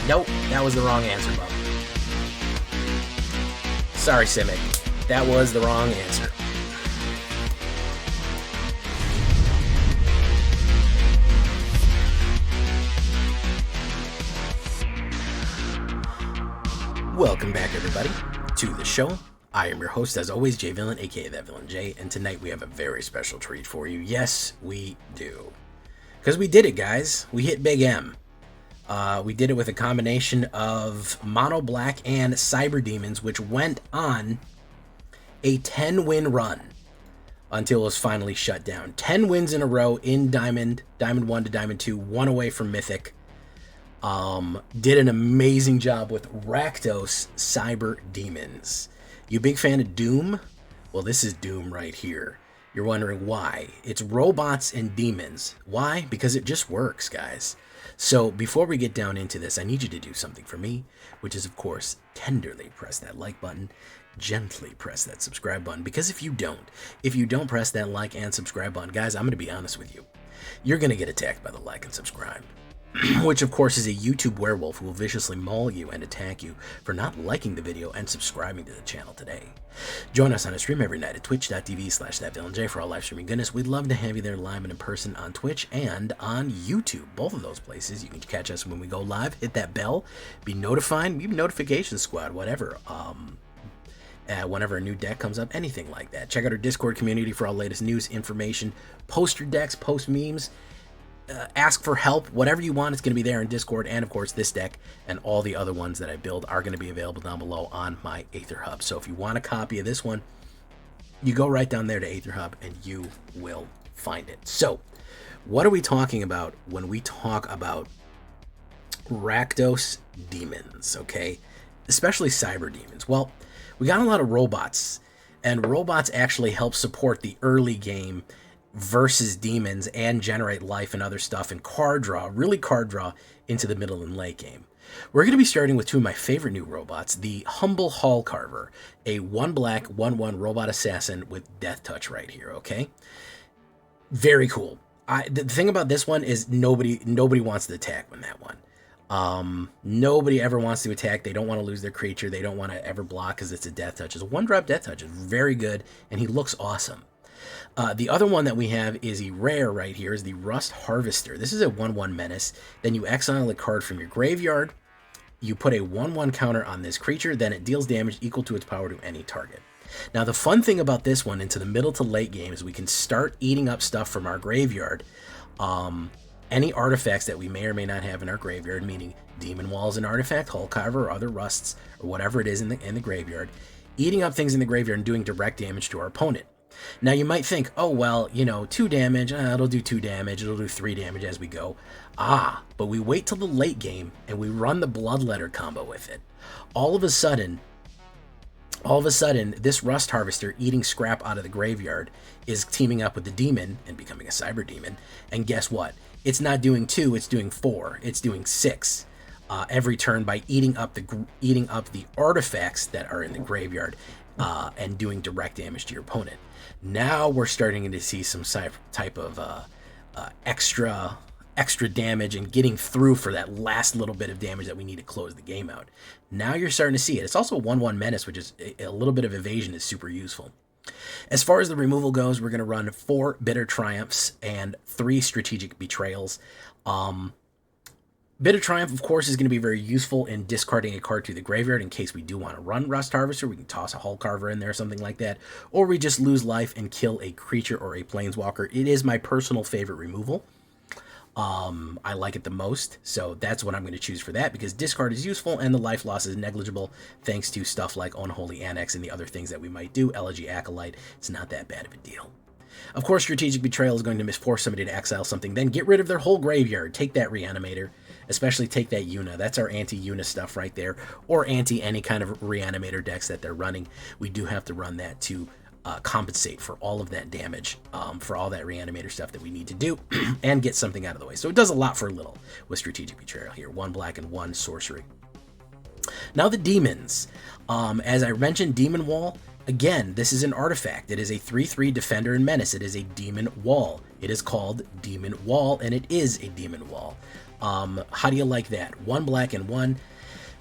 Nope, that was the wrong answer, Bub. Sorry, Simic. That was the wrong answer. Welcome back, everybody, to the show. I am your host, as always, Jay Villain, aka That Villain Jay, and tonight we have a very special treat for you. Yes, we do. Because we did it, guys. We hit Big M. We did it with a combination of Mono Black and Cyber Demons, which went on a 10-win run until it was finally shut down. 10 wins in a row in Diamond 1 to Diamond 2, one away from Mythic. Did an amazing job with Rakdos Cyber Demons. You big fan of Doom? Well, this is Doom right here. You're wondering why. It's robots and demons. Why? Because it just works, guys. So before we get down into this, I need you to do something for me, which is, of course, tenderly press that like button, gently press that subscribe button, because if you don't press that like and subscribe button, guys, I'm going to be honest with you. You're going to get attacked by the like and subscribe. Which, of course, is a YouTube werewolf who will viciously maul you and attack you for not liking the video and subscribing to the channel today. Join us on a stream every night at twitch.tv/thatvillainj for all live streaming goodness. We'd love to have you there live and in person on Twitch and on YouTube. Both of those places. You can catch us when we go live. Hit that bell. Be notified. Be notification squad. Whatever. Whenever a new deck comes up. Anything like that. Check out our Discord community for all latest news, information. Post your decks. Post memes. Ask for help, whatever you want, it's going to be there in Discord, and of course this deck and all the other ones that I build are going to be available down below on my AetherHub. So if you want a copy of this one, you go right down there to AetherHub and you will find it. So what are we talking about when we talk about Rakdos demons, okay? Especially cyber demons. Well, we got a lot of robots, and robots actually help support the early game versus demons and generate life and other stuff and card draw into the middle and late game. We're going to be starting with two of my favorite new robots, the Humble Hall Carver, a 1 black 1/1 robot assassin with death touch right here, okay? Very cool. The thing about this one is nobody wants to attack on that one. Nobody ever wants to attack. They don't want to lose their creature. They don't want to ever block because it's a death touch. It's a 1-drop death touch. It's very good, and he looks awesome. The other one that we have is a rare right here, is the Rust Harvester. This is a 1/1 menace. Then you exile a card from your graveyard. You put a 1/1 counter on this creature. Then it deals damage equal to its power to any target. Now, the fun thing about this one into the middle to late game is we can start eating up stuff from our graveyard. Any artifacts that we may or may not have in our graveyard, meaning Demon Wall's an artifact, Hull Carver, or other rusts, or whatever it is in the graveyard. Eating up things in the graveyard and doing direct damage to our opponent. Now, you might think, oh, well, 2 damage, it'll do 2 damage, it'll do 3 damage as we go. But we wait till the late game, and we run the Bloodletter combo with it. All of a sudden, this Rust Harvester eating scrap out of the graveyard is teaming up with the demon and becoming a cyber demon. And guess what? It's not doing 2, it's doing 4, it's doing 6. Every turn by eating up the artifacts that are in the graveyard and doing direct damage to your opponent. Now we're starting to see some type of extra damage and getting through for that last little bit of damage that we need to close the game out. Now you're starting to see it. It's also a 1/1 menace, which is a little bit of evasion is super useful. As far as the removal goes, we're going to run 4 Bitter Triumphs and 3 Strategic Betrayals. Bitter Triumph, of course, is going to be very useful in discarding a card to the graveyard in case we do want to run Rust Harvester. We can toss a Hull Carver in there or something like that. Or we just lose life and kill a creature or a planeswalker. It is my personal favorite removal. I like it the most, so that's what I'm going to choose for that, because discard is useful and the life loss is negligible thanks to stuff like Unholy Annex and the other things that we might do. Elegy Acolyte, it's not that bad of a deal. Of course, Strategic Betrayal is going to force somebody to exile something, then get rid of their whole graveyard. Take that Reanimator. Especially take that Yuna. That's our anti-Yuna stuff right there. Or anti any kind of Reanimator decks that they're running. We do have to run that to compensate for all of that damage, for all that Reanimator stuff that we need to do, and get something out of the way. So it does a lot for little with Strategic Betrayal here. 1 black and 1 sorcery. Now the demons. As I mentioned, Demon Wall Again, this is an artifact. It is a 3/3 Defender and Menace. It is a Demon Wall. It is called Demon Wall, and it is a Demon Wall. How do you like that? 1 black and 1.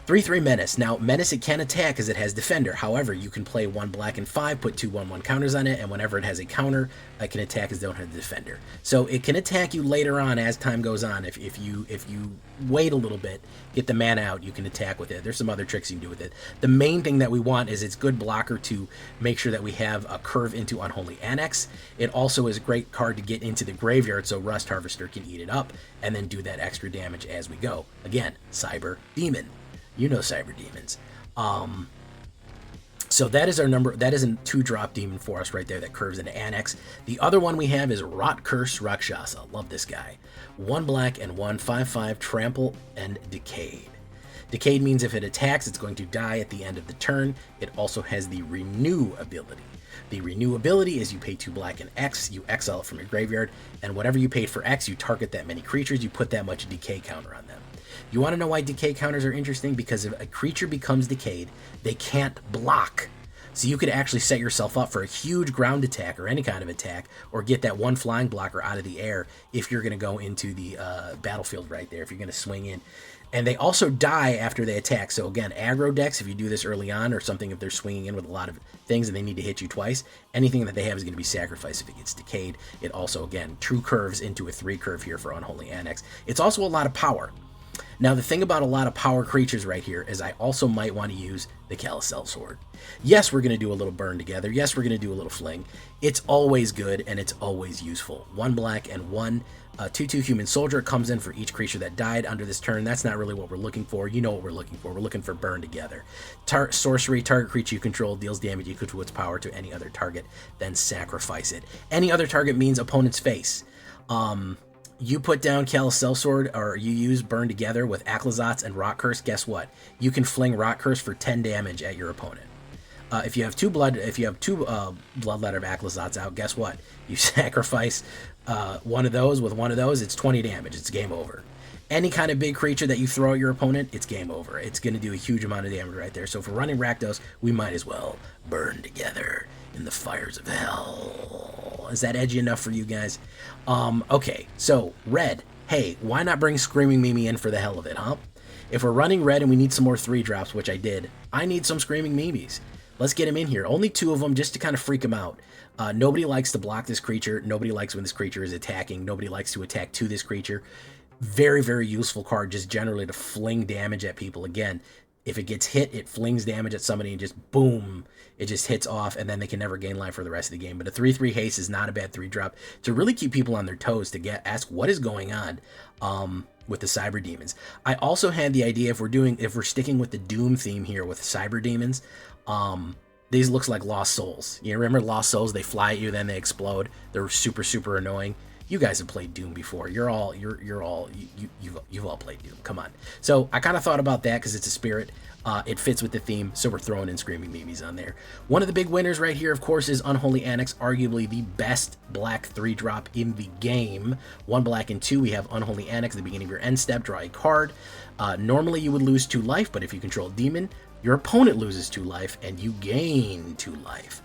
3/3 Menace. Now, Menace, it can attack as it has Defender. However, you can play 1 black and 5, put 2 1/1 counters on it, and whenever it has a counter, it can attack as it don't have the Defender. So it can attack you later on as time goes on. If you wait a little bit, get the mana out, you can attack with it. There's some other tricks you can do with it. The main thing that we want is it's good blocker to make sure that we have a curve into Unholy Annex. It also is a great card to get into the graveyard so Rust Harvester can eat it up and then do that extra damage as we go. Again, Cyber Demon. You know Cyber Demons. So that is our number. That is a 2-drop demon for us right there that curves into Annex. The other one we have is Rot Curse Rakshasa. Love this guy. 1 black and 1, 5/5, Trample and Decayed. Decayed means if it attacks, it's going to die at the end of the turn. It also has the Renew ability. The Renew ability is you pay 2 black and X, you exile it from your graveyard, and whatever you paid for X, you target that many creatures, you put that much decay counter on them. You want to know why decay counters are interesting? Because if a creature becomes decayed, they can't block. So you could actually set yourself up for a huge ground attack or any kind of attack, or get that 1 flying blocker out of the air if you're going to go into the battlefield right there, if you're going to swing in. And they also die after they attack. So again, aggro decks, if you do this early on, or something if they're swinging in with a lot of things and they need to hit you twice, anything that they have is going to be sacrificed if it gets decayed. It also, again, true curves into a 3 curve here for Unholy Annex. It's also a lot of power. Now, the thing about a lot of power creatures right here is I also might want to use the Carousel Sword. Yes, we're going to do a little burn together. Yes, we're going to do a little fling. It's always good, and it's always useful. 1 black and 1, 2/2 Human Soldier comes in for each creature that died under this turn. That's not really what we're looking for. You know what we're looking for. We're looking for burn together. Sorcery, target creature you control deals damage equal to its power to any other target, then sacrifice it. Any other target means opponent's face. You put down Carousel Sword, or you use Burn Together with Aclazotz and Rot Curse, guess what? You can fling Rot Curse for 10 damage at your opponent. If you have two Bloodletter of Aclazotz out, guess what? You sacrifice one of those with one of those, it's 20 damage. It's game over. Any kind of big creature that you throw at your opponent, it's game over. It's going to do a huge amount of damage right there. So if we're running Rakdos, we might as well burn together in the fires of hell. Is that edgy enough for you guys? Okay, so red. Hey, why not bring Screaming Mimi in for the hell of it, huh? If we're running red and we need some more 3-drops, which I did, I need some Screaming Mimis. Let's get him in here. Only 2 of them just to kind of freak him out. Nobody likes to block this creature. Nobody likes when this creature is attacking. Nobody likes to attack to this creature. Very, very useful card just generally to fling damage at people. Again, if it gets hit, it flings damage at somebody and just boom, it just hits off, and then they can never gain life for the rest of the game. But a 3/3 haste is not a bad 3-drop to really keep people on their toes, to ask what is going on with the Cyber Demons. I also had the idea, if we're sticking with the Doom theme here with Cyber Demons, these looks like Lost Souls. You remember Lost Souls? They fly at you, then they explode. They're super, super annoying. You guys have played Doom before. You've all played Doom. Come on. So I kind of thought about that because it's a spirit. It fits with the theme, so we're throwing in Screaming Mimis on there. One of the big winners right here, of course, is Unholy Annex, arguably the best black 3-drop in the game. 1 black and 2, we have Unholy Annex at the beginning of your end step. Draw a card. Normally you would lose 2 life, but if you control Demon, your opponent loses 2 life, and you gain 2 life.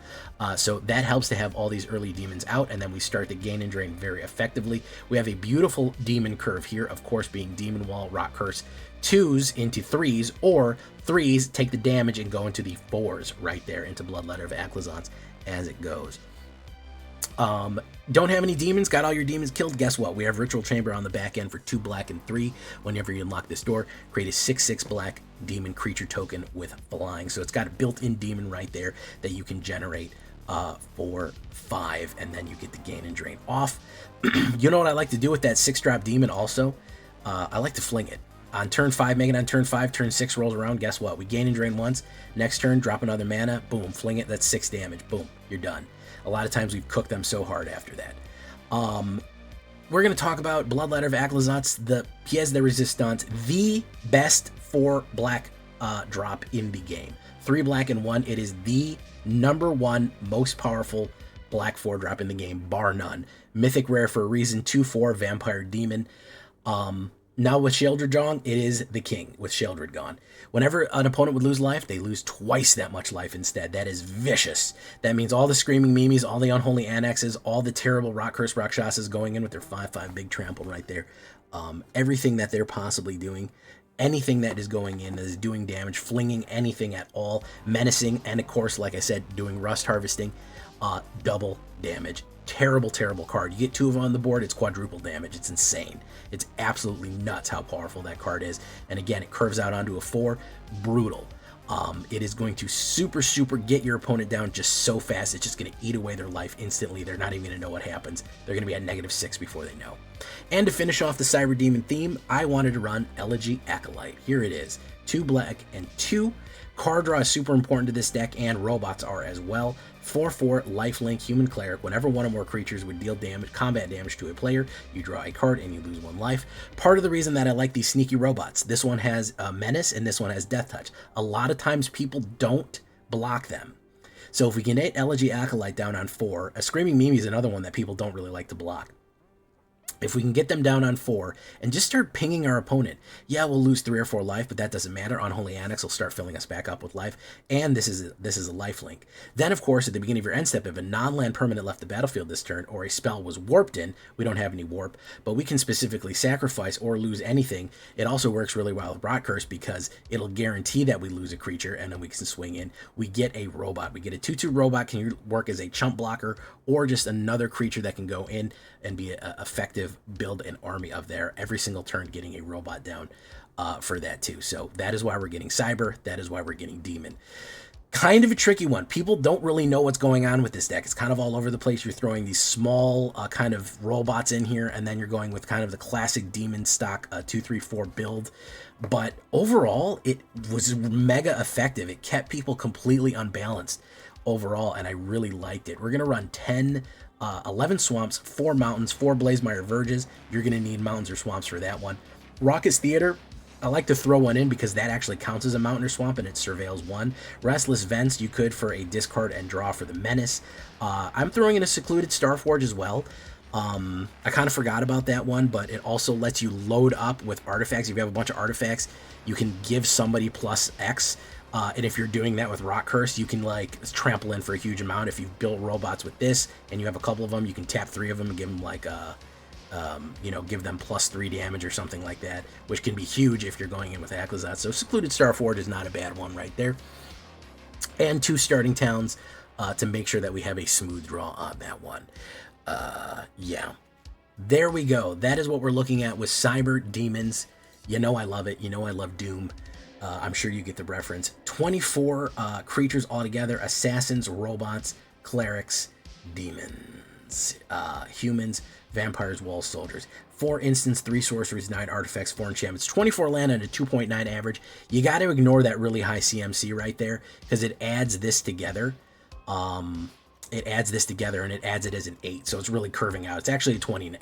So that helps to have all these early demons out, and then we start to gain and drain very effectively. We have a beautiful demon curve here, of course, being Demon Wall, Rot Curse, 2s into 3s, or 3s take the damage and go into the 4s right there into Bloodletter of Aclazotz as it goes. Don't have any demons, got all your demons killed, guess what? We have Ritual Chamber on the back end for 2 black and 3. Whenever you unlock this door, create a 6/6 black demon creature token with flying. So it's got a built-in demon right there that you can generate for 5, and then you get the gain and drain off. You know what I like to do with that 6-drop demon also? I like to fling it. On turn 5, make it on turn 5, turn 6 rolls around, guess what? We gain and drain once, next turn, drop another mana, boom, fling it, that's 6 damage, boom, you're done. A lot of times we've cooked them so hard after that. We're going to talk about Bloodletter of Aclazotz, the Pièce de Resistance, the best 4 black drop in the game. 3 black and 1, it is the #1 most powerful black 4-drop in the game, bar none. Mythic rare for a reason, 2/4 Vampire Demon. Now with Sheoldred gone, it is the king with Sheoldred gone. Whenever an opponent would lose life, they lose twice that much life instead. That is vicious. That means all the Screaming Mimes, all the Unholy Annexes, all the terrible Rock Curse Rakshasas going in with their 5/5 big trample right there. Everything that they're possibly doing, anything that is going in is doing damage, flinging anything at all, menacing, and of course, like I said, doing Rust Harvesting, double damage. Terrible, terrible card. You get 2 of them on the board, it's quadruple damage. It's insane. It's absolutely nuts how powerful that card is. And again, it curves out onto a 4. Brutal. It is going to super, super get your opponent down just so fast. It's just going to eat away their life instantly. They're not even going to know what happens. They're going to be at -6 before they know. And to finish off the Cyber Demon theme, I wanted to run Elegy Acolyte. Here it is. 2 black and 2. Card draw is super important to this deck, and robots are as well. 4/4 lifelink human cleric. Whenever one or more creatures would deal damage, combat damage to a player, you draw a card and you lose 1 life. Part of the reason that I like these sneaky robots, this one has Menace and this one has Death Touch. A lot of times people don't block them. So if we can get Elegy Acolyte down on 4, a Screaming Mimi is another one that people don't really like to block. If we can get them down on 4 and just start pinging our opponent, yeah, we'll lose 3 or 4 life, but that doesn't matter. Unholy Annex will start filling us back up with life, and this is a life link. Then, of course, at the beginning of your end step, if a non-land permanent left the battlefield this turn, or a spell was warped in, we don't have any warp, but we can specifically sacrifice or lose anything. It also works really well with Rock Curse because it'll guarantee that we lose a creature, and then we can swing in. We get a robot. We get a 2/2 robot, can work as a chump blocker, or just another creature that can go in and be effective, build an army of there every single turn, getting a robot down for that too. So that is why we're getting Cyber. That is why we're getting Demon. Kind of a tricky one. People don't really know what's going on with this deck. It's kind of all over the place. You're throwing these small kind of robots in here, and then you're going with kind of the classic Demon stock 2/3/4 build. But overall, it was mega effective. It kept people completely unbalanced overall, and I really liked it. We're going to run 11 swamps, 4 mountains, 4 Blazemire Verges. You're going to need mountains or swamps for that one. Raucous Theater, I like to throw one in because that actually counts as a mountain or swamp and it surveils 1. Restless Vents, you could for a discard and draw for the Menace. I'm throwing in a Secluded Starforge as well. I kind of forgot about that one, but it also lets you load up with artifacts. If you have a bunch of artifacts, you can give somebody plus X. And if you're doing that with Rock Curse, you can like trample in for a huge amount. If you've built robots with this and you have a couple of them, you can tap 3 of them and give them like give them +3 damage or something like that, which can be huge if you're going in with Aclazat. So Secluded Starforge is not a bad one right there. And 2 starting towns to make sure that we have a smooth draw on that one. Yeah, there we go. That is what we're looking at with Cyber Demons. You know I love it. You know I love Doom. I'm sure you get the reference. 24 creatures altogether: assassins, robots, clerics, demons, humans, vampires, wall soldiers. 4 instants, 3 sorceries, 9 artifacts, 4 enchantments, 24 land and a 2.9 average. You got to ignore that really high CMC right there because it adds this together. It adds this together and it adds it as an 8, so it's really curving out. It's actually a 20.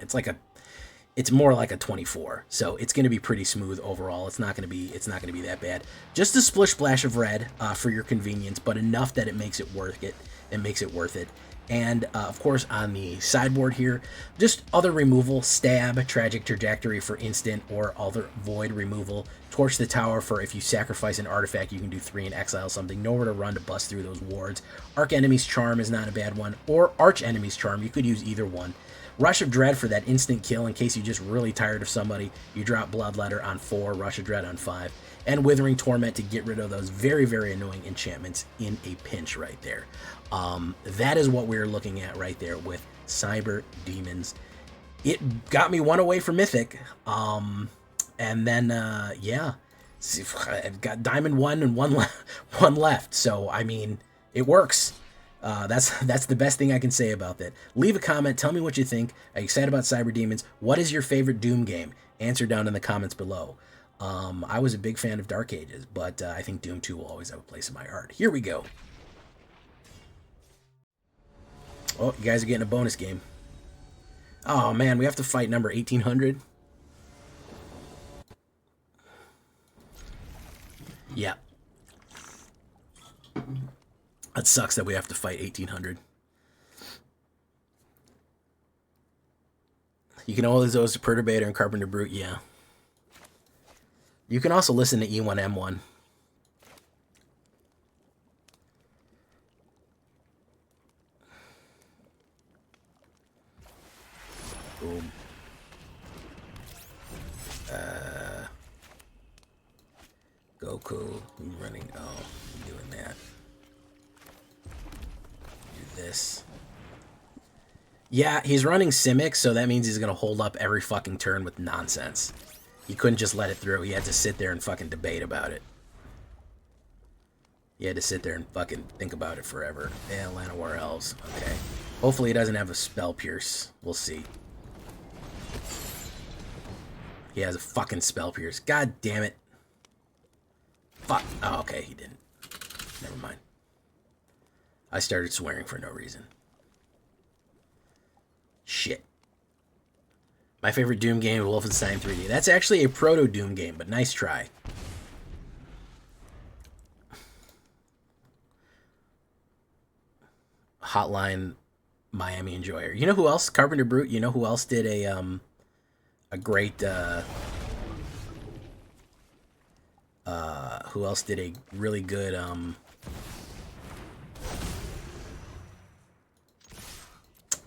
It's more like a 24, so it's going to be pretty smooth overall. It's not going to be that bad. Just a splish splash of red for your convenience, but enough that it makes it worth it. And of course, on the sideboard here, just other removal: Stab, Tragic Trajectory for instant or other void removal. Torch the Tower for if you sacrifice an artifact, you can do 3 and exile something. Nowhere to run to bust through those wards. Arch Enemy's Charm is not a bad one, or Arch Enemy's Charm. You could use either one. Rush of Dread for that instant kill in case you're just really tired of somebody. You drop Bloodletter on 4, Rush of Dread on 5. And Withering Torment to get rid of those very, very annoying enchantments in a pinch right there. That is what we're looking at right there with Cyber Demons. It got me 1 away from Mythic. And then, yeah, I've got Diamond 1 and 1 left. So, I mean, it works. That's the best thing I can say about that. Leave a comment. Tell me what you think. Are you excited about Cyber Demons? What is your favorite Doom game? Answer down in the comments below. I was a big fan of Dark Ages, but I think Doom 2 will always have a place in my heart. Here we go. Oh, you guys are getting a bonus game. Oh, man, we have to fight number 1800. Yeah. That sucks that we have to fight 1800. You can always use Perturbator and Carpenter Brute, yeah. You can also listen to E1M1. Boom. Goku, who's running? Oh, I'm doing that. Do this. Yeah, he's running Simic, so that means he's gonna hold up every fucking turn with nonsense. He couldn't just let it through. He had to sit there and fucking debate about it. He had to sit there and fucking think about it forever. Yeah, Atlanta War Elves. Okay. Hopefully he doesn't have a Spell Pierce. We'll see. He has a fucking Spell Pierce. God damn it. Fuck. Oh, okay, he didn't. Never mind. I started swearing for no reason. Shit. My favorite Doom game, Wolfenstein 3D. That's actually a proto-Doom game, but nice try. Hotline Miami Enjoyer. You know who else? Carpenter Brute. You know who else did a great who else did a really good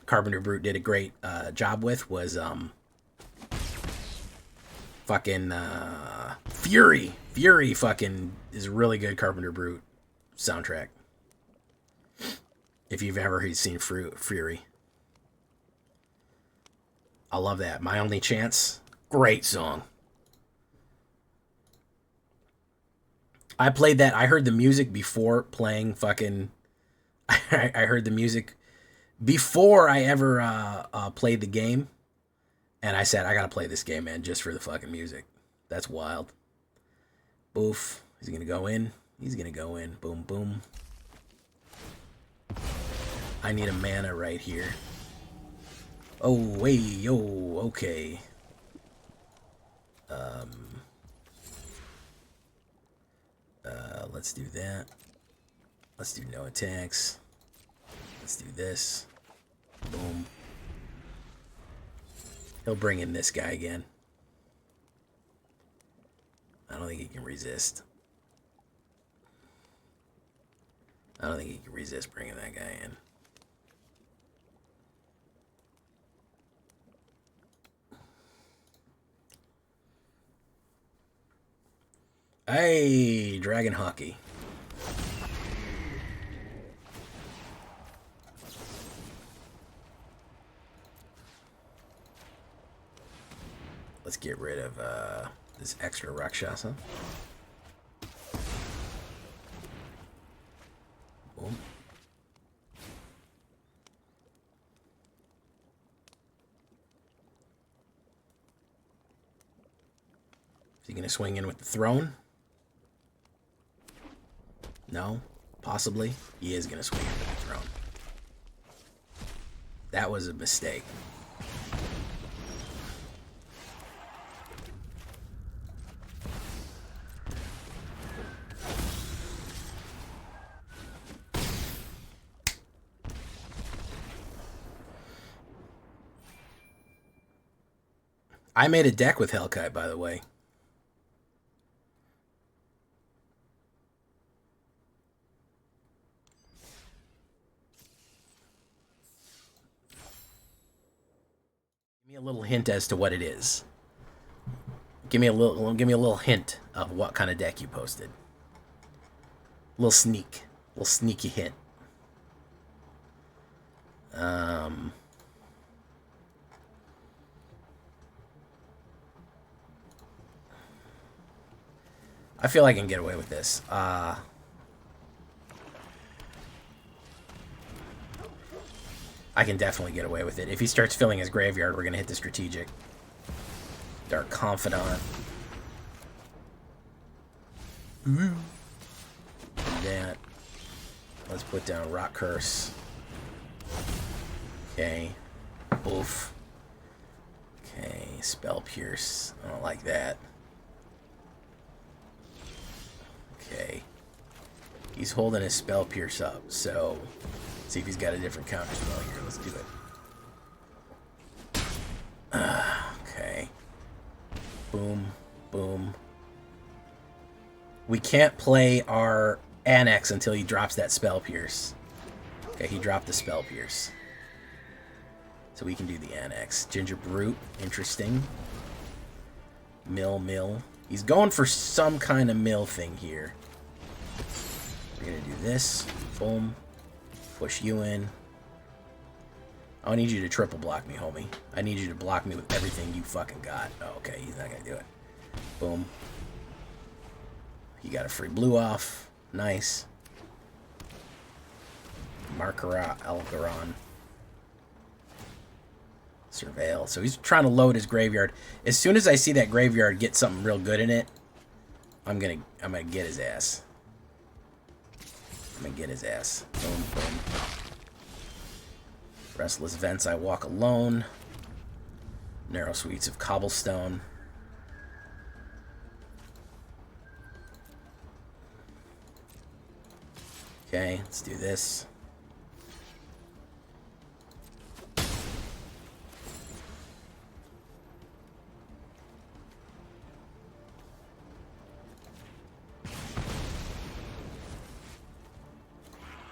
Carpenter Brute did a great job with was fucking Fury. Fury fucking is a really good Carpenter Brute soundtrack. If you've ever seen Fury. I love that. My Only Chance. Great song. I played that. I heard the music before playing fucking... I heard the music before I ever played the game. And I said, I gotta play this game, man, just for the fucking music. That's wild. Boof. Is he gonna go in? He's gonna go in. Boom, boom. I need a mana right here. Oh, wait, yo, okay. Let's do that. Let's do no attacks. Let's do this. Boom. He'll bring in this guy again. I don't think he can resist. I don't think he can resist bringing that guy in. Hey, Dragon Hockey. Let's get rid of this extra Rakshasa. Boom. Is he going to swing in with the throne? No, possibly. He is going to swing in with the throne. That was a mistake. I made a deck with Hellkite, by the way. Give me a little hint as to what it is. Give me a little hint of what kind of deck you posted. A little sneaky hint. I feel I can get away with this. I can definitely get away with it. If he starts filling his graveyard, we're going to hit the strategic. Dark Confidant. Do that. Let's put down Rock Curse. Okay. Oof. Okay. Spell Pierce. I don't like that. Okay. He's holding his Spell Pierce up, so let's see if he's got a different counter spell here. Let's do it. Okay. Boom, boom, We can't play our Annex until he drops that Spell Pierce. Okay, he dropped the Spell Pierce. So we can do the Annex. Ginger Brute, interesting. Mill. He's going for some kind of mill thing here. We're going to do this. Boom. Push you in. I need you to triple block me, homie. I need you to block me with everything you fucking got. Oh, okay, he's not going to do it. Boom. He got a free blue off. Nice. Markera Algaron. Surveil. So he's trying to load his graveyard. As soon as I see that graveyard get something real good in it, I'm gonna get his ass. I'm gonna get his ass. Boom, boom. Restless Vents, I walk alone. Narrow Suites of Cobblestone. Okay, let's do this.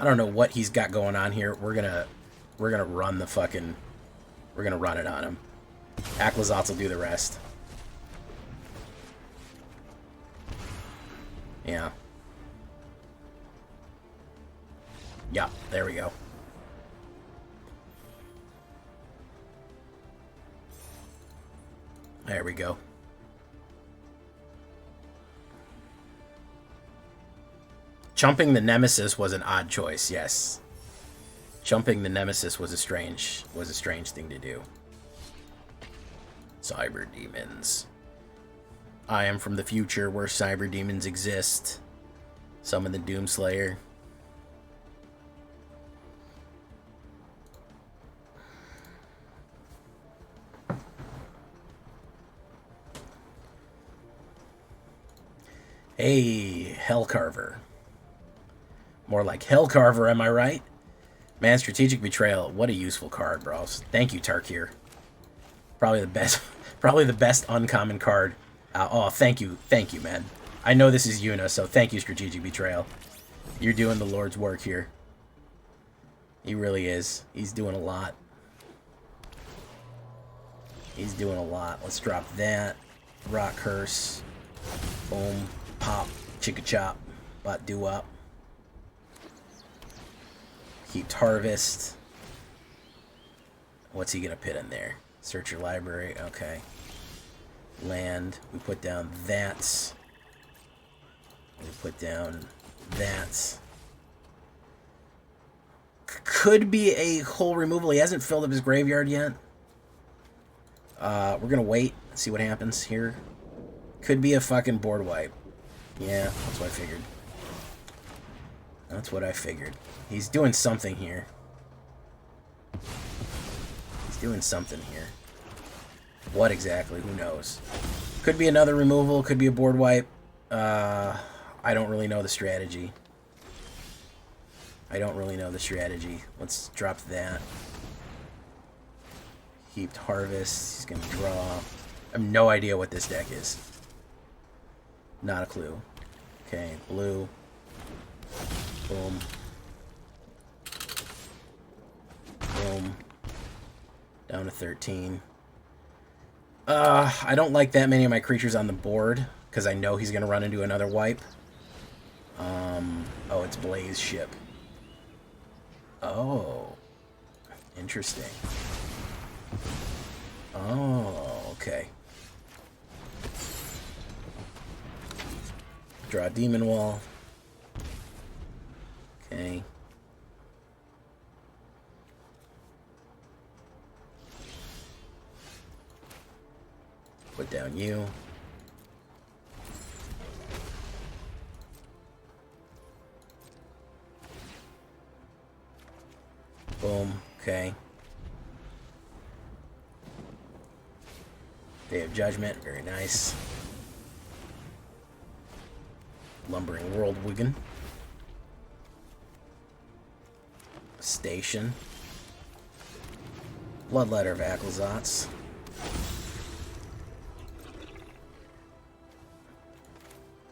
I don't know what he's got going on here. We're gonna run the fucking... We're gonna run it on him. Aclazotz will do the rest. Yeah. Yeah, there we go. There we go. Chumping the Nemesis was an odd choice, yes. Chumping the Nemesis was a strange thing to do. Cyber Demons. I am from the future where cyber demons exist. Summon the Doomslayer. Hey, Hellcarver. More like Hellcarver, am I right? Man, Strategic Betrayal. What a useful card, bros. Thank you, Tarkir. Probably the best uncommon card. Oh, thank you, man. I know this is Yuna, so thank you, Strategic Betrayal. You're doing the Lord's work here. He really is. He's doing a lot. He's doing a lot. Let's drop that. Rock Curse. Boom. Pop. Chicka Chop. Bot Do Up. Heaped Harvest. What's he gonna put in there? Search your library. Okay. Land. We put down that. We put down that. Could be a whole removal. He hasn't filled up his graveyard yet. We're gonna wait. See what happens here. Could be a fucking board wipe. Yeah, that's what I figured. That's what I figured. He's doing something here. He's doing something here. What exactly? Who knows? Could be another removal. Could be a board wipe. I don't really know the strategy. Let's drop that. Heaped Harvest. He's going to draw. I have no idea what this deck is. Not a clue. Okay, blue. Boom. Boom. Down to 13. I don't like that many of my creatures on the board, because I know he's going to run into another wipe. Oh, it's Blaze Ship. Oh. Interesting. Oh, okay. Draw Demon Wall. Okay. Put down you. Boom. Okay. Day of Judgment. Very nice. Lumbering Whirlwind. Station. Bloodletter of Aclazotz.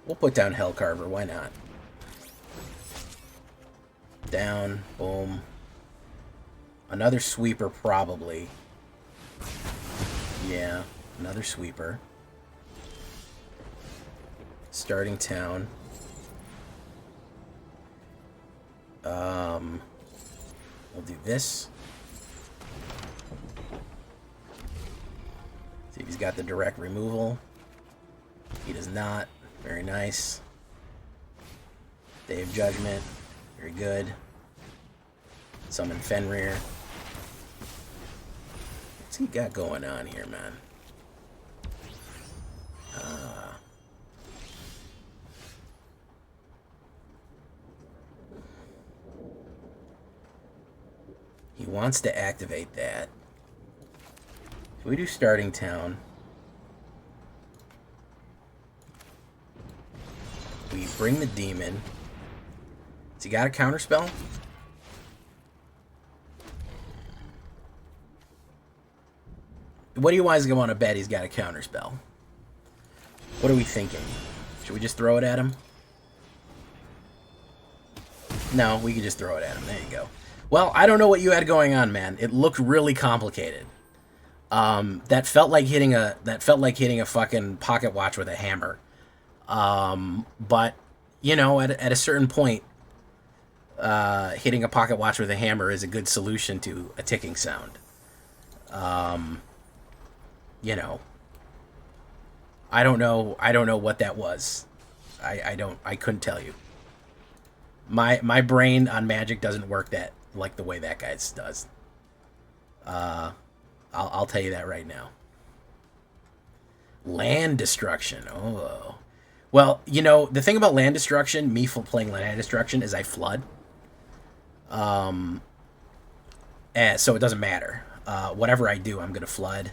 We'll put down Hellcarver, why not? Down, boom. Another sweeper, probably. Yeah, another sweeper. Starting town. We'll do this. See if he's got the direct removal. He does not. Very nice. Day of Judgment. Very good. Summon Fenrir. What's he got going on here, man? He wants to activate that. So we do starting town. We bring the demon. Has he got a counterspell? What do you guys want to bet he's got a counterspell? What are we thinking? Should we just throw it at him? No, we can just throw it at him. There you go. Well, I don't know what you had going on, man. It looked really complicated. That felt like hitting a fucking pocket watch with a hammer. But you know, at a certain point, hitting a pocket watch with a hammer is a good solution to a ticking sound. You know, I don't know what that was. I couldn't tell you. My brain on Magic doesn't work that like the way that guy's does. I'll tell you that right now. Land destruction. Oh. Well, you know, the thing about land destruction, me playing land destruction, is I flood. And so it doesn't matter. Whatever I do, I'm going to flood.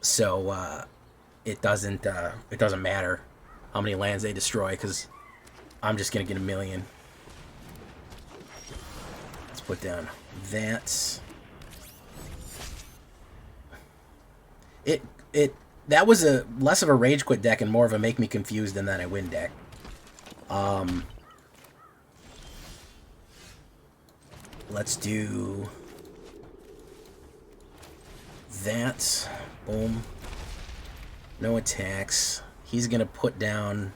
So it doesn't matter how many lands they destroy, because I'm just going to get a million. Let's put down that. That was a less of a rage quit deck and more of a make me confused and then I win deck. Let's do that. Boom. No attacks. He's gonna put down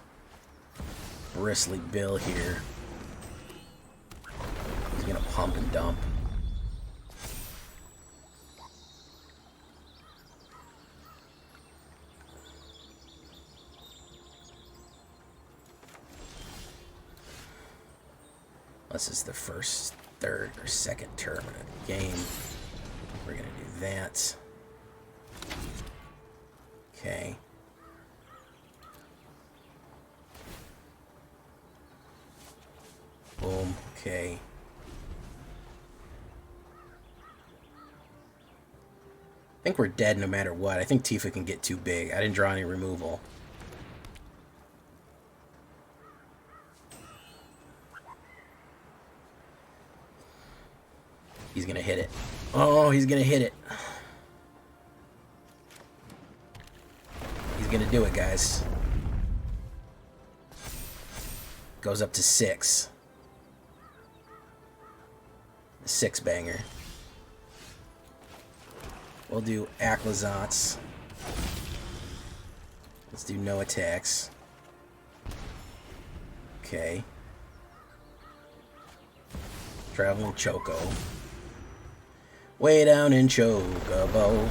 Bristly Bill here. He's gonna pump and dump. This is the first, third, or second turn of the game. We're gonna do that. Okay. Boom. Okay. I think we're dead no matter what. I think Tifa can get too big. I didn't draw any removal. He's gonna hit it. Oh, he's gonna hit it. He's gonna do it, guys. Goes up to 6. The 6 banger. We'll do Aclazotz. Let's do no attacks. Okay. Traveling Choco. Way down in Chocobo.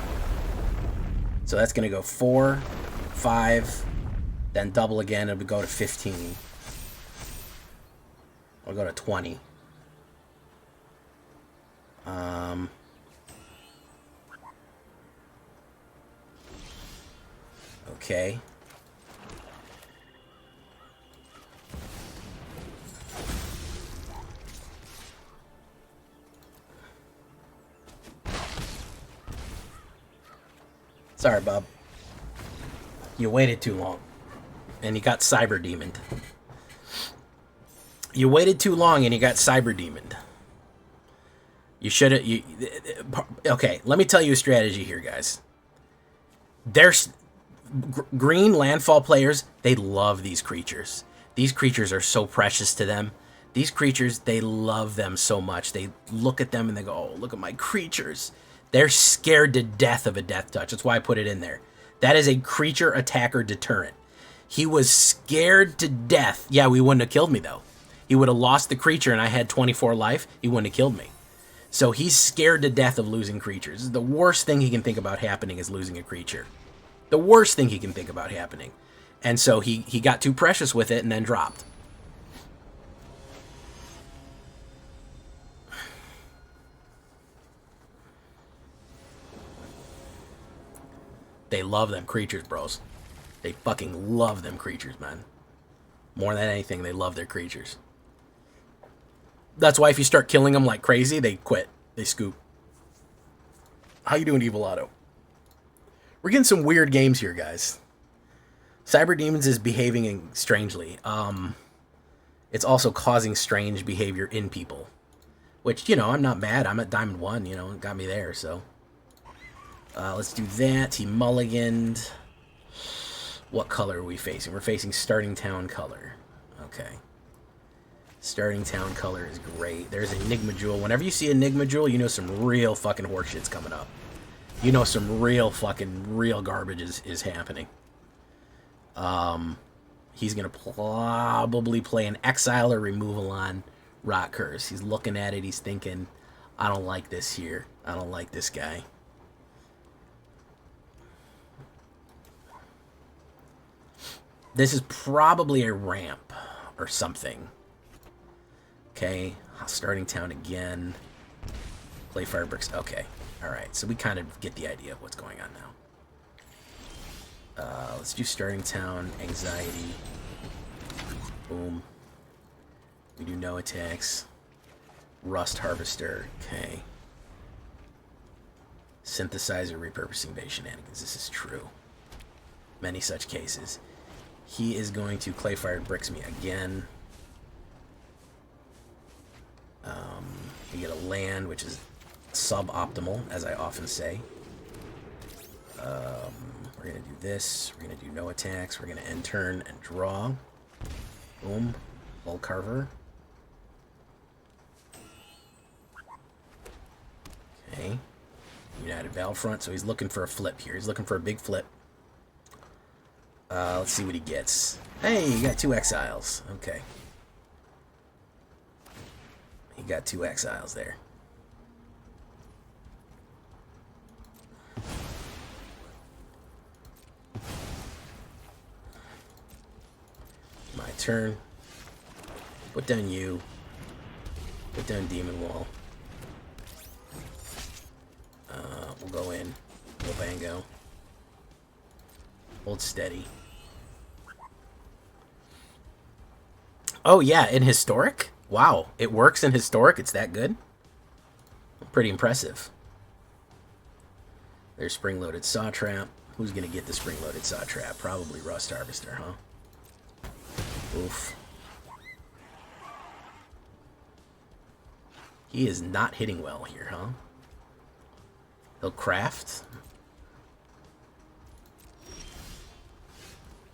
So that's going to go 4, 5, then double again, and we go to 15. We'll go to 20. Okay. Sorry, Bob. You waited too long. And you got Cyber Demoned. You waited too long and you got Cyber Demoned. You should have... Okay, let me tell you a strategy here, guys. There's green landfall players, they love these creatures. These creatures are so precious to them. These creatures, they love them so much. They look at them and they go, oh, look at my creatures. They're scared to death of a death touch. That's why I put it in there. That is a creature attacker deterrent. He was scared to death. Yeah, we wouldn't have killed me, though. He would have lost the creature and I had 24 life. He wouldn't have killed me. So he's scared to death of losing creatures. The worst thing he can think about happening is losing a creature. The worst thing he can think about happening. And so he got too precious with it and then dropped. They love them creatures, bros. They fucking love them creatures, man. More than anything, they love their creatures. That's why if you start killing them like crazy, they quit. They scoop. How you doing, Evil Otto? We're getting some weird games here, guys. Cyber Demons is behaving strangely. It's also causing strange behavior in people. Which, you know, I'm not mad. I'm at Diamond 1, you know, it got me there, so... let's do that. He mulliganed. What color are we facing? We're facing Starting Town color. Okay. Starting Town color is great. There's Enigma Jewel. Whenever you see Enigma Jewel, you know some real fucking horseshit's coming up. You know some real garbage is happening. He's going to probably play an Exile or Removal on Rot Curse. He's looking at it. He's thinking, I don't like this here. I don't like this guy. This is probably a ramp or something. Okay, Starting Town again. Play Fire Bricks. Okay, alright. So we kind of get the idea of what's going on now. Let's do Starting Town, Anxiety. Boom. We do no attacks. Rust Harvester. Okay. Synthesizer, repurposing base shenanigans. This is true. Many such cases. He is going to Clayfire Bricks me again. You get a land, which is suboptimal, as I often say. We're going to do this. We're going to do no attacks. We're going to end turn and draw. Boom. Bull Carver. Okay. United Battlefront. So he's looking for a flip here. He's looking for a big flip. Let's see what he gets. Hey, you got 2 exiles. Okay. He got 2 exiles there. My turn. Put down you. Put down Demon Wall. We'll go in. We'll bango. Hold steady. Oh yeah, in Historic? Wow, it works in Historic? It's that good? Pretty impressive. There's Spring-Loaded Saw Trap. Who's gonna get the Spring-Loaded Saw Trap? Probably Rust Harvester, huh? Oof. He is not hitting well here, huh? He'll craft.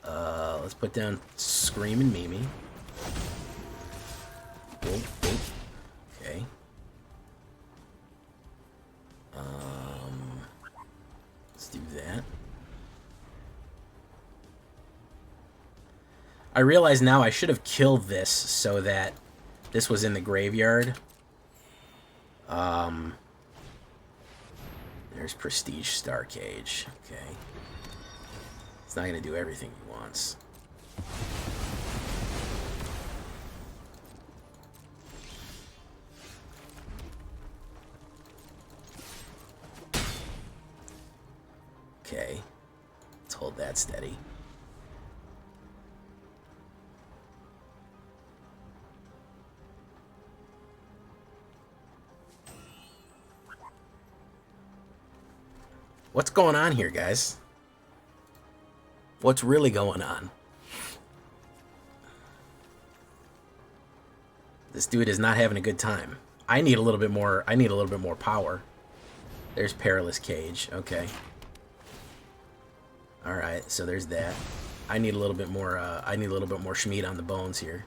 Let's put down Screaming Mimi. Boom, boom. Okay. Let's do that. I realize now I should have killed this so that this was in the graveyard. There's Prestige Star Cage. Okay. It's not going to do everything he wants. Okay. Let's hold that steady. What's going on here, guys? What's really going on? This dude is not having a good time. I need a little bit more. I need a little bit more power. There's Perilous Cage. Okay. Alright, so there's that. I need a little bit more, schmeat on the bones here.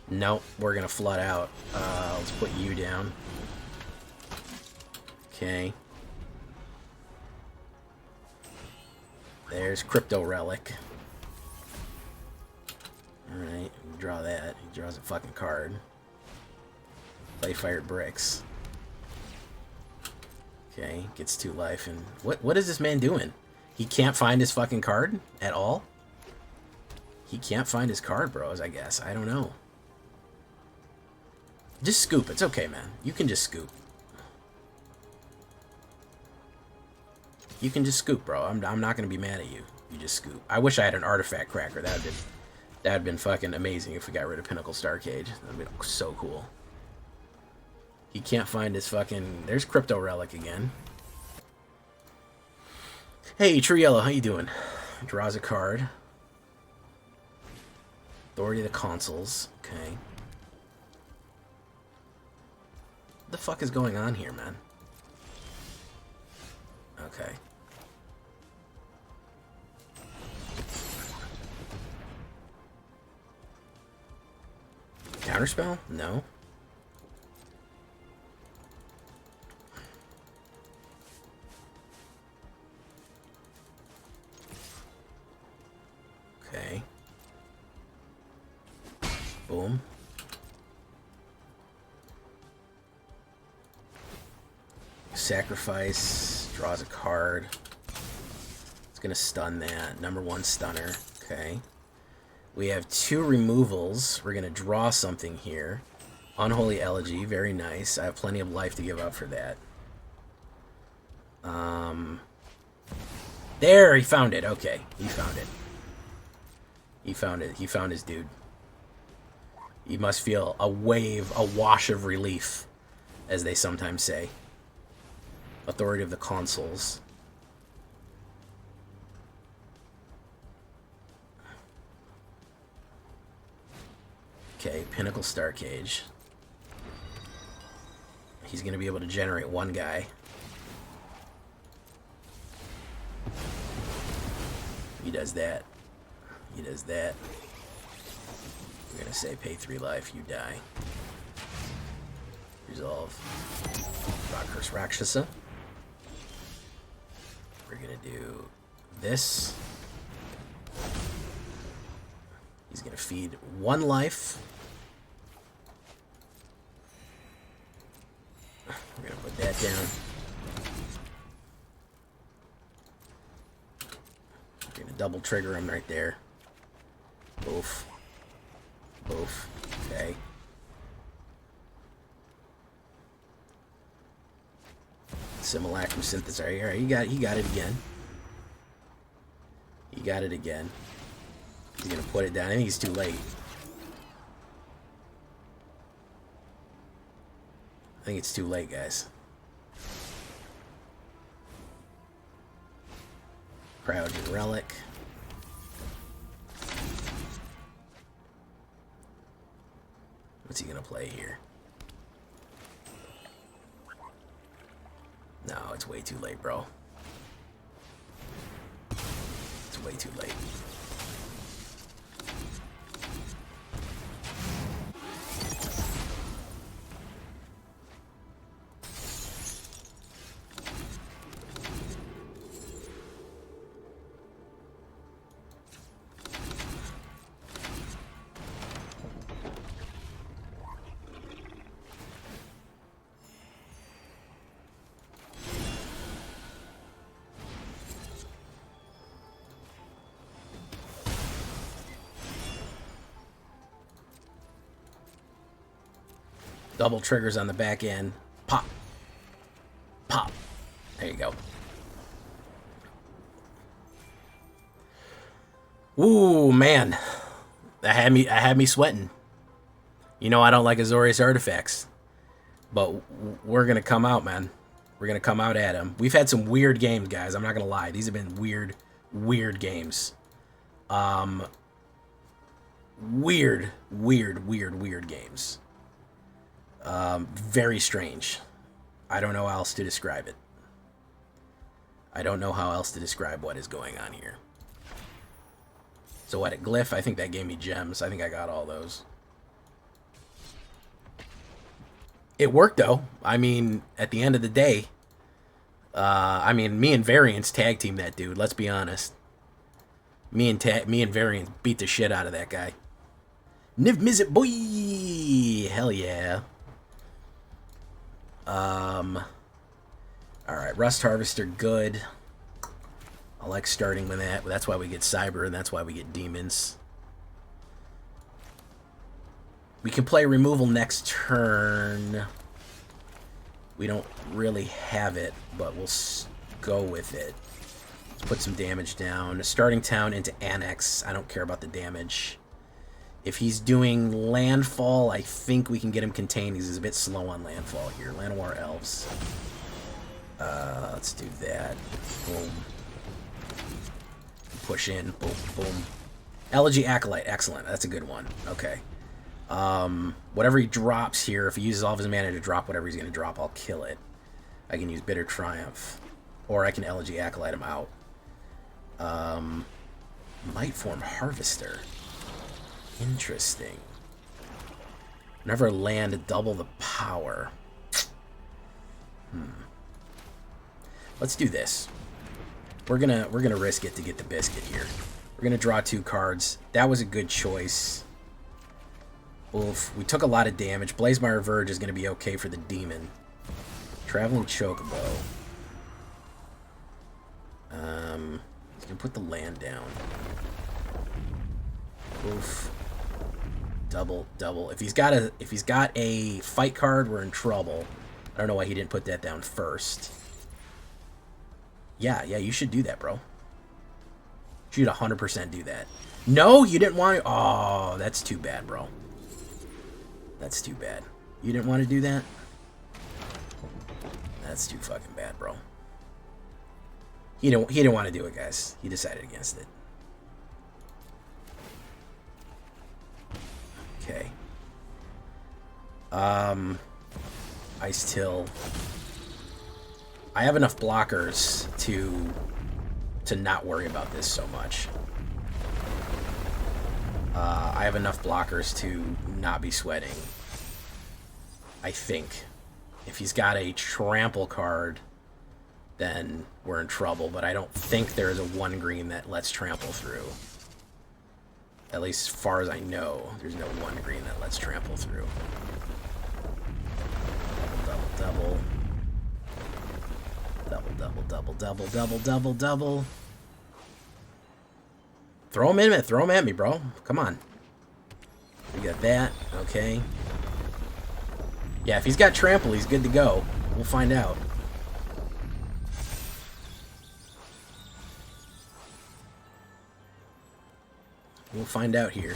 Nope, we're gonna flood out. Let's put you down. Okay. There's Crypto Relic. Alright, draw that. He draws a fucking card. Play Fired Bricks. Okay, gets 2 life. And what is this man doing? He can't find his fucking card at all? He can't find his card, bros, I guess. I don't know. Just scoop. It's okay, man. You can just scoop. You can just scoop, bro. I'm not going to be mad at you. You just scoop. I wish I had an artifact cracker. That'd been fucking amazing if we got rid of Pinnacle Star Cage. That'd been so cool. He can't find his fucking... There's Crypto Relic again. Hey, Triella, how you doing? Draws a card. Authority of the Consuls. Okay. What the fuck is going on here, man? Okay. Counterspell? No. Okay. Boom. Sacrifice. Draws a card. It's going to stun that. Number 1 stunner. Okay. We have 2 removals. We're going to draw something here. Unholy Elegy. Very nice. I have plenty of life to give up for that. There! He found it. Okay. He found it. He found it. He found his dude. You must feel a wave, a wash of relief, as they sometimes say. Authority of the Consuls. Okay, Pinnacle Star Cage. He's going to be able to generate 1 guy. He does that. He does that. We're going to say pay 3 life, you die. Resolve. Rock Curse Rakshasa. We're going to do this. He's going to feed 1 life. We're going to put that down. We're going to double trigger him right there. Oof. Oof. Okay. Simulacrum Synthesizer. Alright, he got it again. He got it again. He's gonna put it down. I think he's too late. I think it's too late, guys. Cryogen Relic. What's he gonna play here? No, it's way too late, bro. It's way too late. Double triggers on the back end. Pop. Pop. There you go. Ooh, man. That had me sweating. You know I don't like Azorius artifacts. But we're going to come out, man. We're going to come out at him. We've had some weird games, guys. I'm not going to lie. These have been weird games. Weird games. Very strange. I don't know how else to describe it. I don't know how else to describe what is going on here. So what, a glyph? I think that gave me gems. I think I got all those. It worked, though. I mean, at the end of the day, I mean, me and Variance tag team that dude. Let's be honest. Me and Variance beat the shit out of that guy. Niv Mizzet, boy! Hell yeah. Alright, Rust Harvester, good. I like starting with that. That's why we get Cyber, and that's why we get Demons. We can play Removal next turn. We don't really have it, but we'll go with it. Let's put some damage down. Starting town into Annex. I don't care about the damage. If he's doing Landfall, I think we can get him contained because he's a bit slow on Landfall here. Llanowar Elves. Let's do that. Boom. Push in. Boom, boom. Elegy Acolyte. Excellent. That's a good one. Okay. Whatever he drops here, if he uses all of his mana to drop whatever he's going to drop, I'll kill it. I can use Bitter Triumph. Or I can Elegy Acolyte him out. Mightform Harvester. Interesting. Whenever land, double the power. Let's do this. We're gonna risk it to get the biscuit here. We're gonna draw 2 cards. That was a good choice. Oof, we took a lot of damage. Blazemire Verge is gonna be okay for the demon. Traveling Chocobo. He's gonna put the land down. Oof. Double. If he's got a fight card, we're in trouble. I don't know why he didn't put that down first. Yeah, you should do that, bro. You should 100% do that. No, you didn't want to. Oh, that's too bad, bro. That's too bad. You didn't want to do that? That's too fucking bad, bro. He didn't want to do it, guys. He decided against it. Okay. Ice Till. I have enough blockers to not worry about this so much. I have enough blockers to not be sweating. I think. If he's got a trample card, then we're in trouble, but I don't think there is a 1 green that lets trample through. At least as far as I know, there's no 1 green that lets trample through. Double. Double. Throw him at me, bro. Come on. We got that. Okay. Yeah, if he's got trample, he's good to go. We'll find out. We'll find out here.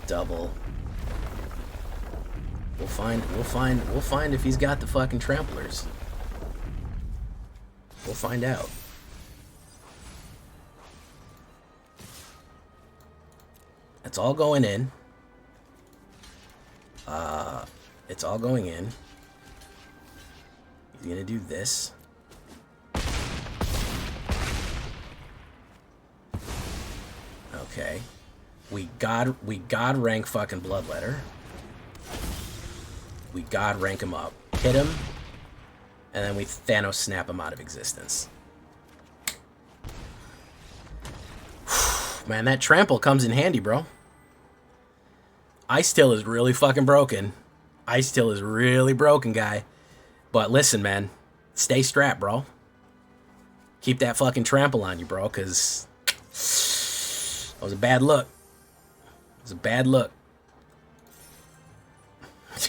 Double. We'll find if he's got the fucking tramplers. We'll find out. It's all going in. It's all going in. He's gonna do this. Okay. We god rank fucking Bloodletter. We god rank him up. Hit him. And then we Thanos snap him out of existence. Man, that trample comes in handy, bro. Ice Still is really fucking broken. Ice Still is really broken, guy. But listen, man. Stay strapped, bro. Keep that fucking trample on you, bro, because that was a bad look. It was a bad look.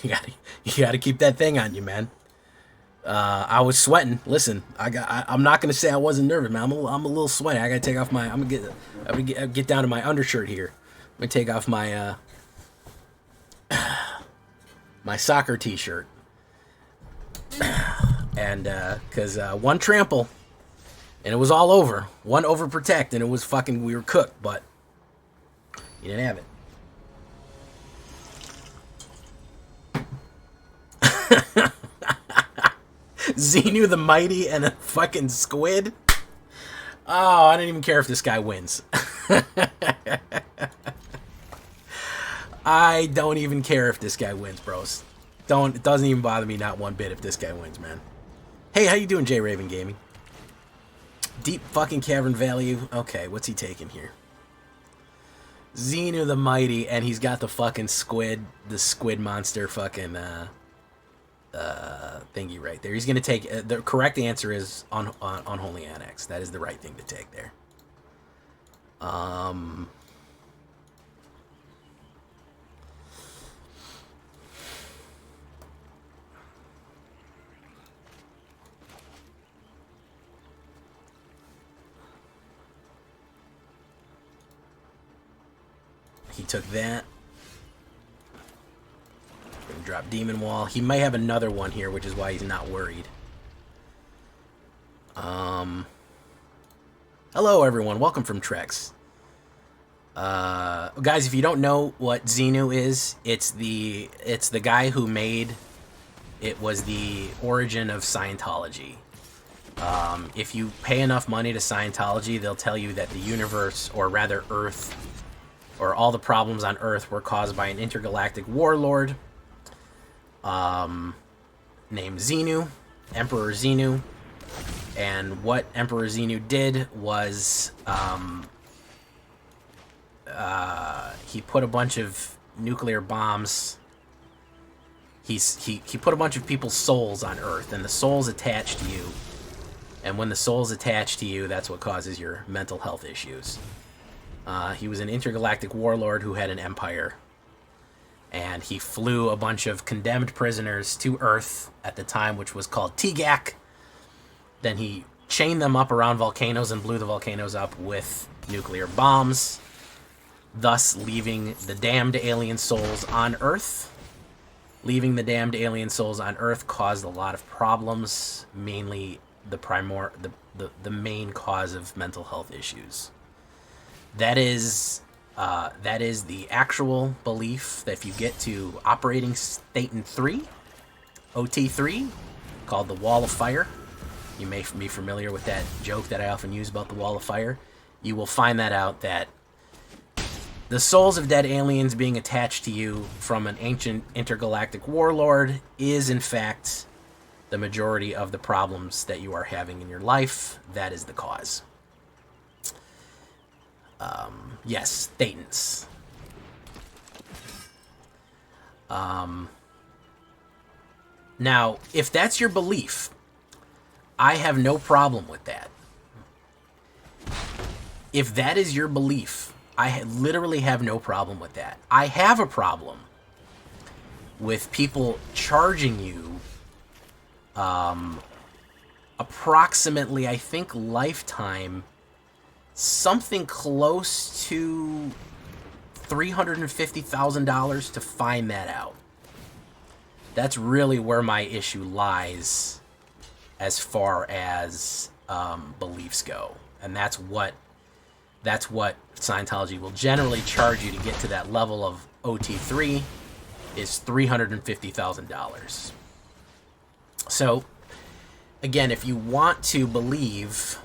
You gotta keep that thing on you, man. I was sweating. Listen, I'm not gonna say I wasn't nervous, man. I'm a little sweaty. I gotta take off my. I'm gonna get down to my undershirt here. I'm gonna take off my my soccer T-shirt, and because one trample, and it was all over. One overprotect, and it was fucking. We were cooked, but you didn't have it. Xenu the Mighty and a fucking squid? Oh, I don't even care if this guy wins. I don't even care if this guy wins, bros. It doesn't even bother me not one bit if this guy wins, man. Hey, how you doing, J Raven Gaming? Deep fucking cavern value. Okay, what's he taking here? Xenu the Mighty, and he's got the fucking squid, the squid monster fucking thingy right there. He's gonna take the correct answer is on Unholy Annex. That is the right thing to take there. He took that. Gonna drop Demon Wall. He might have another one here, which is why he's not worried. Hello, everyone. Welcome from Trex. Guys, if you don't know what Xenu is, it's the guy who made... It was the origin of Scientology. If you pay enough money to Scientology, they'll tell you that the universe, or rather Earth, or all the problems on Earth were caused by an intergalactic warlord named Xenu, Emperor Xenu. And what Emperor Xenu did was he put a bunch of nuclear bombs. He put a bunch of people's souls on Earth, and the souls attach to you. And when the souls attach to you, that's what causes your mental health issues. He was an intergalactic warlord who had an empire. And he flew a bunch of condemned prisoners to Earth at the time, which was called Tigak. Then he chained them up around volcanoes and blew the volcanoes up with nuclear bombs, thus leaving the damned alien souls on Earth. Leaving the damned alien souls on Earth caused a lot of problems, mainly the main cause of mental health issues. That is the actual belief that if you get to Operating Statement 3, OT3, called the Wall of Fire, you may be familiar with that joke that I often use about the Wall of Fire, you will find that out that the souls of dead aliens being attached to you from an ancient intergalactic warlord is, in fact, the majority of the problems that you are having in your life. That is the cause. Yes, Thetans. Now, if that's your belief, I have no problem with that. If that is your belief, I literally have no problem with that. I have a problem with people charging you approximately, I think, lifetime, something close to $350,000 to find that out. That's really where my issue lies as far as beliefs go. And that's what Scientology will generally charge you to get to that level of OT3 is $350,000. So, again, if you want to believe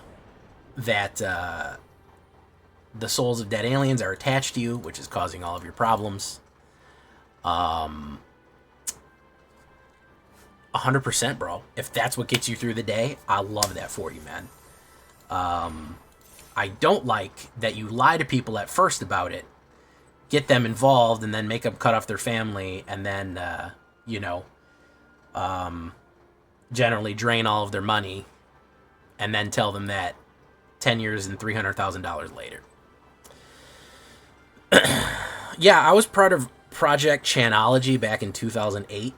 that the souls of dead aliens are attached to you, which is causing all of your problems, 100%, bro. If that's what gets you through the day, I love that for you, man. I don't like that you lie to people at first about it, get them involved, and then make them cut off their family, and then, generally drain all of their money, and then tell them that 10 years and $300,000 later. Yeah, I was part of Project Chanology back in 2008.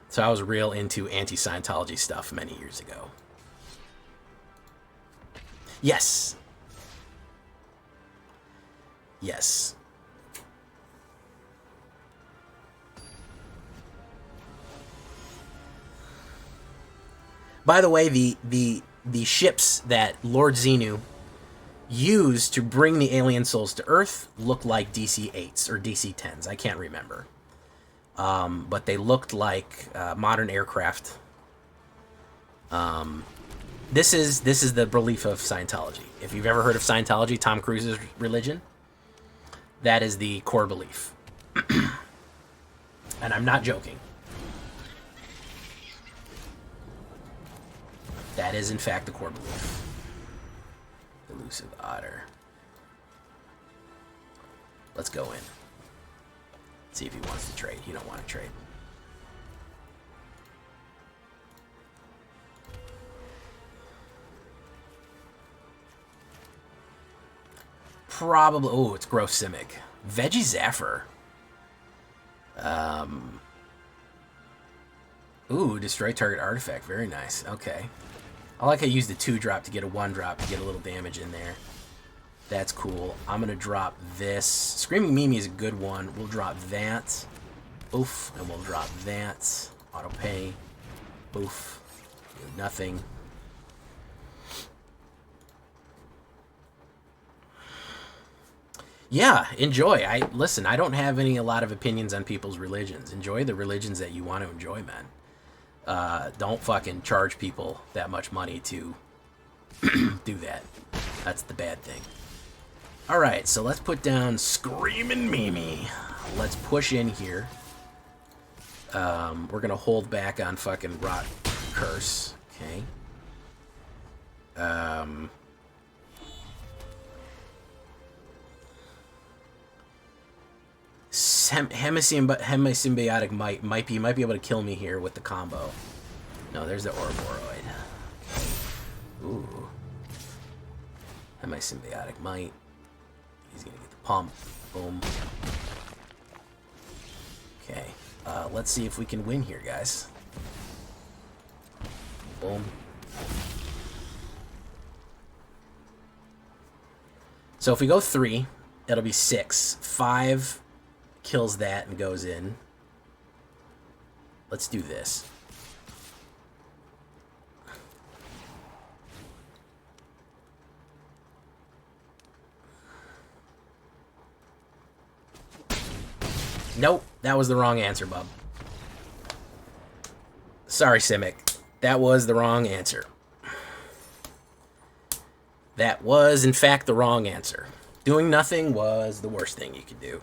So I was real into anti-Scientology stuff many years ago. Yes. Yes. By the way, the ships that Lord Xenu used to bring the alien souls to Earth look like DC-8s or DC-10s. I can't remember. but they looked like modern aircraft. This is the belief of Scientology. If you've ever heard of Scientology, Tom Cruise's religion, that is the core belief. And I'm not joking. That is, in fact, the core belief. Elusive otter. Let's go in. See if he wants to trade. He don't want to trade. Probably. Oh, it's Gross Simic. Veggie Zephyr. Ooh, destroy target artifact. Very nice. Okay. I like I used the 2-drop to get a 1-drop to get a little damage in there. That's cool. I'm going to drop this. Screaming Mimi is a good one. We'll drop that. Oof. And we'll drop that. Auto pay. Oof. Nothing. Yeah, enjoy. Listen, I don't have a lot of opinions on people's religions. Enjoy the religions that you want to enjoy, man. Don't fucking charge people that much money to do that. That's the bad thing. Alright, so let's put down Screamin' Mimi. Let's push in here. We're gonna hold back on fucking Rot Curse. Okay. Hemisymbiotic might be able to kill me here with the combo. No, there's the Ouroboros. Ooh. Hemisymbiotic might. He's gonna get the pump. Boom. Okay. Let's see if we can win here, guys. Boom. So if we go 3, it'll be 6. 5 kills that and goes in. Let's do this. Nope, that was the wrong answer, bub. Sorry, Simic. That was the wrong answer. That was, in fact, the wrong answer. Doing nothing was the worst thing you could do.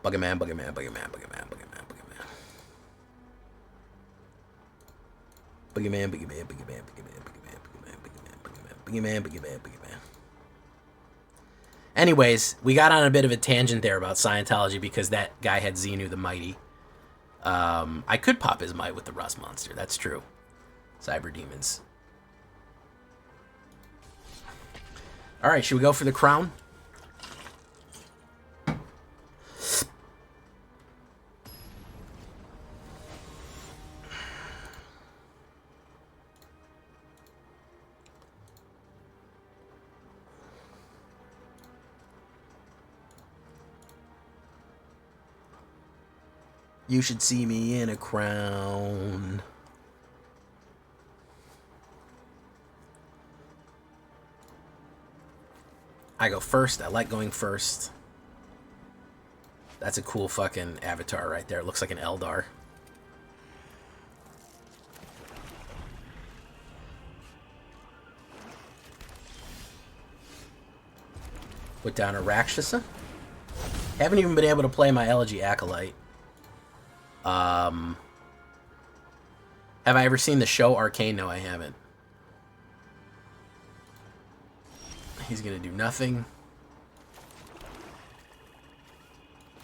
Buggerman, Buggerman, Buggerman, Buggerman, Buggerman, Buggerman. Buggerman, Buggerman, Buggerman, Buggerman, Buggerman, Buggerman, Buggerman, Buggerman, Buggerman. Anyways, we got on a bit of a tangent there about Scientology because that guy had Xenu the Mighty. I could pop his might with the Rust Monster. That's true. Cyber Demons. Alright, should we go for the crown? You should see me in a crown. I go first. I like going first. That's a cool fucking avatar right there. It looks like an Eldar. Put down a Rakshasa. Haven't even been able to play my Elegy Acolyte. Have I ever seen the show Arcane? No, I haven't. He's gonna do nothing.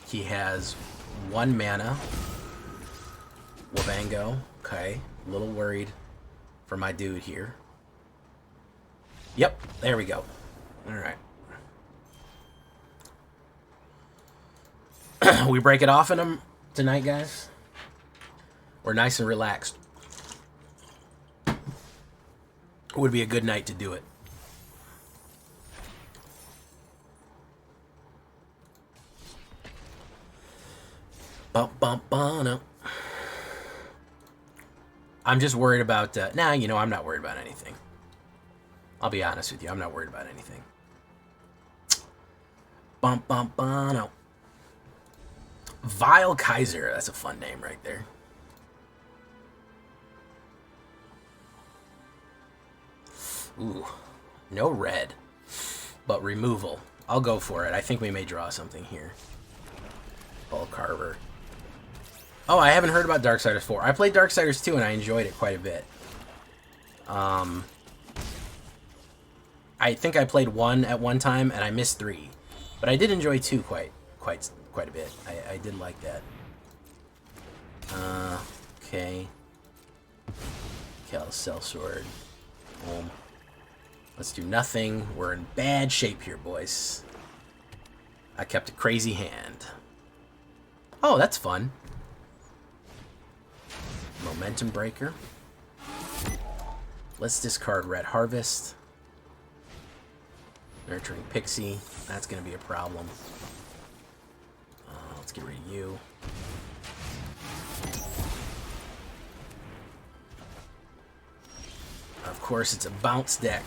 He has 1 mana. Wabango. Okay. A little worried for my dude here. Yep. There we go. Alright. We break it off in him tonight, guys. We're nice and relaxed. It would be a good night to do it. Bump, bump, bump. I'm just worried about... nah, you know, I'm not worried about anything. I'll be honest with you. I'm not worried about anything. Bum, bum, bum, no. Vile Kaiser. That's a fun name right there. Ooh. No red. But removal. I'll go for it. I think we may draw something here. Ball Carver. Oh, I haven't heard about Darksiders 4. I played Darksiders 2 and I enjoyed it quite a bit. I think I played 1 at one time and I missed 3. But I did enjoy 2 quite a bit. I did like that. Okay. Cal Sellsword. Boom. Let's do nothing. We're in bad shape here, boys. I kept a crazy hand. Oh, that's fun. Momentum Breaker. Let's discard Red Harvest. Nurturing Pixie. That's going to be a problem. Let's get rid of you. Of course, it's a bounce deck.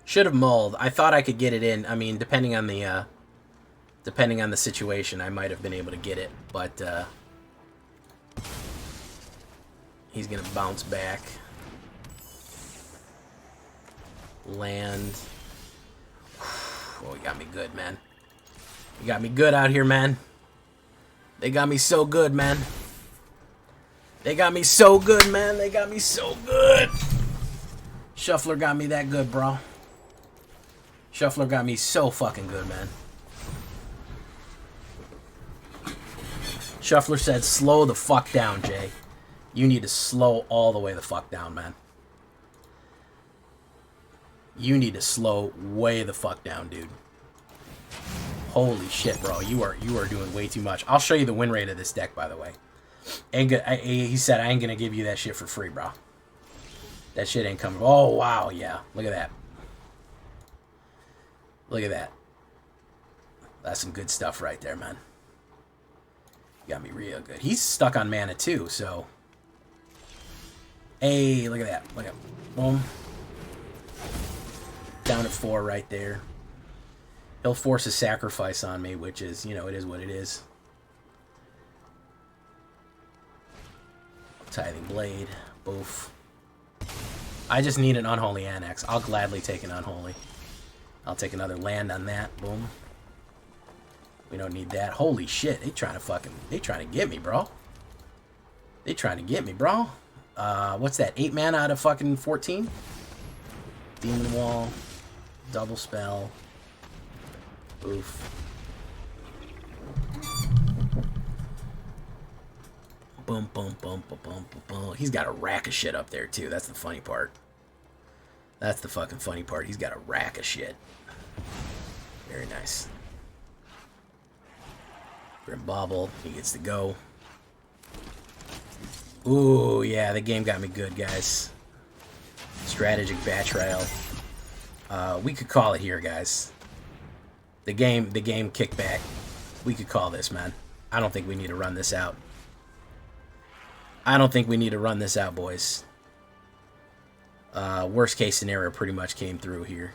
Should have mulled. I thought I could get it in. I mean, depending on the situation, I might have been able to get it, but he's gonna bounce back. Land. Oh, you got me good, man. You got me good out here, man. They got me so good, man. They got me so good, man. They got me so good. Shuffler got me that good, bro. Shuffler got me so fucking good, man. Shuffler said, slow the fuck down, Jay. You need to slow all the way the fuck down, man. You need to slow way the fuck down, dude. Holy shit, bro. You are doing way too much. I'll show you the win rate of this deck, by the way. He said, I ain't gonna give you that shit for free, bro. That shit ain't coming. Oh, wow, yeah. Look at that. Look at that. That's some good stuff right there, man. You got me real good. He's stuck on mana too, so... Hey, look at that. Look at that. Boom. Down at 4 right there. He'll force a sacrifice on me, which is, you know, it is what it is. Tithing Blade. Boof. I just need an Unholy Annex. I'll gladly take an Unholy. I'll take another land on that. Boom. We don't need that. Holy shit. They trying to get me, bro. They trying to get me, bro. What's that? 8 mana out of fucking 14? Demon Wall. Double Spell. Oof. Boom, boom, boom, boom, boom, boom, boom. He's got a rack of shit up there, too. That's the funny part. That's the fucking funny part. He's got a rack of shit. Very nice. Grim Bobble. He gets to go. Ooh, yeah, the game got me good, guys. Strategic Batch Rail. We could call it here, guys. The game kicked back. We could call this, man. I don't think we need to run this out. I don't think we need to run this out, boys. Worst case scenario pretty much came through here.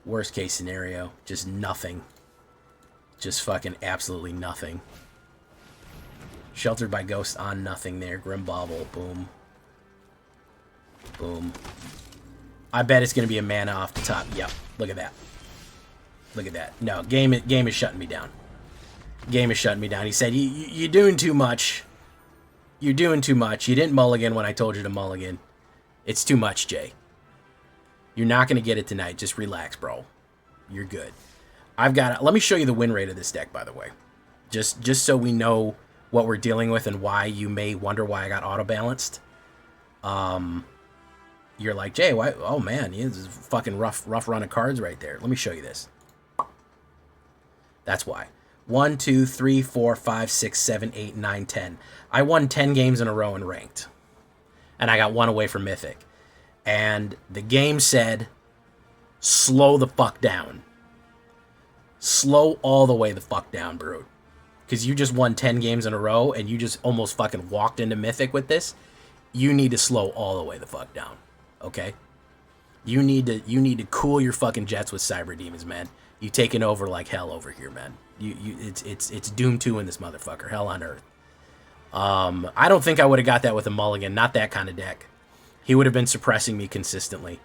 Worst case scenario, just nothing. Just fucking absolutely nothing. Sheltered by Ghost on nothing there. Grim Bobble, boom. Boom. I bet it's going to be a mana off the top. Yep, look at that. Look at that. No, game is shutting me down. Game is shutting me down. He said, you're doing too much. You're doing too much. You didn't mulligan when I told you to mulligan. It's too much, Jay. You're not going to get it tonight. Just relax, bro. You're good. Let me show you the win rate of this deck, by the way. Just so we know what we're dealing with and why you may wonder why I got auto-balanced. You're like, Jay, why? Oh, man. This is a fucking rough run of cards right there. Let me show you this. That's why. 1, 2, 3, 4, 5, 6, 7, 8, 9, 10. I won 10 games in a row in ranked. And I got 1 away from Mythic. And the game said, slow the fuck down. Slow all the way the fuck down, Brute. Because you just won 10 games in a row and you just almost fucking walked into Mythic with this. You need to slow all the way the fuck down. Okay? You need to cool your fucking jets with Cyber Demons, man. You taking over like hell over here, man. It's Doom 2 in this motherfucker. Hell on earth. I don't think I would have got that with a mulligan. Not that kind of deck. He would have been suppressing me consistently.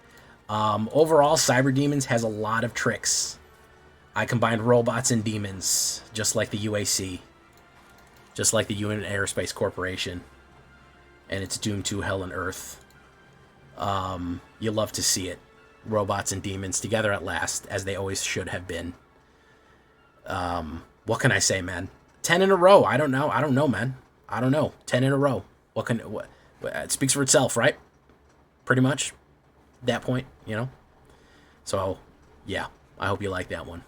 Overall, Cyber Demons has a lot of tricks. I combined robots and demons, just like the UAC. Just like the UN Aerospace Corporation. And it's Doom 2 Hell on Earth. You love to see it. Robots and demons together at last, as they always should have been. What can I say, man? 10 in a row. I don't know, man. I don't know. 10 in a row. What? It speaks for itself, right? Pretty much. That point, you know? So, yeah. I hope you like that one.